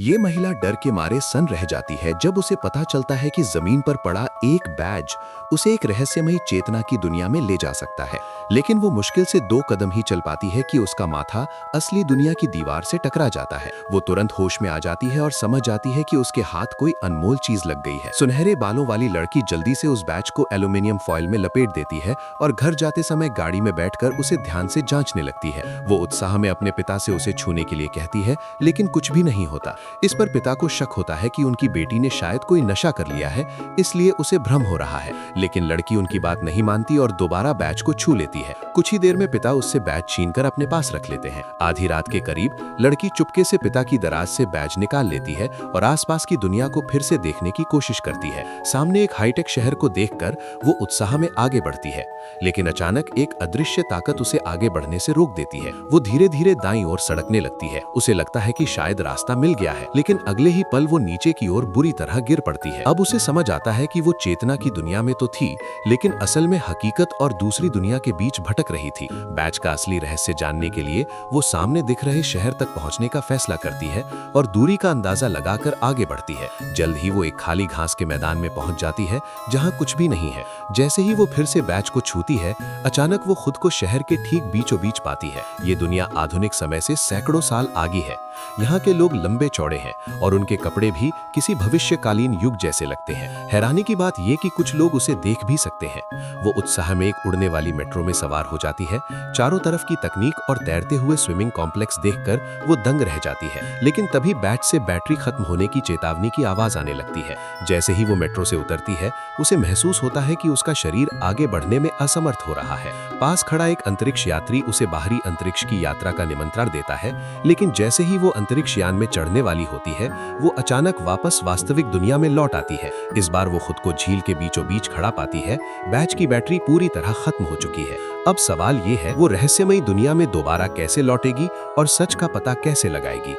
ये महिला डर के मारे सन रह जाती है जब उसे पता चलता है कि जमीन पर पड़ा एक बैज उसे एक रहस्यमयी चेतना की दुनिया में ले जा सकता है। लेकिन वो मुश्किल से 2 कदम ही चल पाती है कि उसका माथा असली दुनिया की दीवार से टकरा जाता है। वो तुरंत होश में आ जाती है और समझ जाती है कि उसके हाथ कोई अनमोल चीज लग गई है। सुनहरे बालों वाली लड़की जल्दी से उस बैज को एल्यूमिनियम फॉइल में लपेट देती है और घर जाते समय गाड़ी में बैठकर उसे ध्यान से जांचने लगती है। वो उत्साह में अपने पिता से उसे छूने के लिए कहती है, लेकिन कुछ भी नहीं होता। इस पर पिता को शक होता है कि उनकी बेटी ने शायद कोई नशा कर लिया है, इसलिए उसे भ्रम हो रहा है। लेकिन लड़की उनकी बात नहीं मानती और दोबारा बैज को छू लेती है। कुछ ही देर में पिता उससे बैज छीनकर अपने पास रख लेते हैं। आधी रात के करीब लड़की चुपके से पिता की दराज से बैज निकाल लेती है और आसपास की दुनिया को फिर से देखने की कोशिश करती है। सामने एक हाईटेक शहर को देखकर वो उत्साह में आगे बढ़ती है, लेकिन अचानक एक अदृश्य ताकत उसे आगे बढ़ने से रोक देती है। वो धीरे धीरे दाईं ओर सड़कने लगती है। उसे लगता है कि शायद रास्ता मिल गया है, लेकिन अगले ही पल वो नीचे की ओर बुरी तरह गिर पड़ती है। अब उसे समझ आता है कि वो चेतना की दुनिया में तो थी, लेकिन असल में हकीकत और दूसरी दुनिया के बीच भटक रही थी। बैज का असली रहस्य जानने के लिए वो सामने दिख रहे शहर तक पहुंचने का फैसला करती है और दूरी का अंदाजा लगाकर आगे बढ़ती है। जल्द ही वो एक खाली घास के मैदान में पहुंच जाती है जहां कुछ भी नहीं है। जैसे ही वो फिर से बैज को छूती है, अचानक वो खुद को शहर के ठीक बीचों बीच पाती है। ये दुनिया आधुनिक समय से सैकड़ों साल आगे है। यहाँ के लोग लंबे चौड़े हैं और उनके कपड़े भी किसी भविष्यकालीन युग जैसे लगते हैं। हैरानी की बात यह कि कुछ लोग उसे देख भी सकते हैं। वो उत्साह में एक उड़ने वाली मेट्रो में सवार हो जाती है। चारों तरफ की तकनीक और तैरते हुए स्विमिंग कॉम्प्लेक्स देखकर वो दंग रह जाती है। लेकिन तभी बैज से बैटरी खत्म होने की चेतावनी की आवाज आने लगती है। जैसे ही वो मेट्रो से उतरती है, उसे महसूस होता है कि उसका शरीर आगे बढ़ने में असमर्थ हो रहा है। पास खड़ा एक अंतरिक्ष यात्री उसे बाहरी अंतरिक्ष की यात्रा का निमंत्रण देता है, लेकिन जैसे ही वो अंतरिक्ष यान में चढ़ने वाली होती है, वो अचानक वापस वास्तविक दुनिया में लौट आती है। इस बार वो खुद को झील के बीचों बीच खड़ा पाती है। बैज की बैटरी पूरी तरह खत्म हो चुकी है। अब सवाल ये है, वो रहस्यमयी दुनिया में दोबारा कैसे लौटेगी और सच का पता कैसे लगाएगी।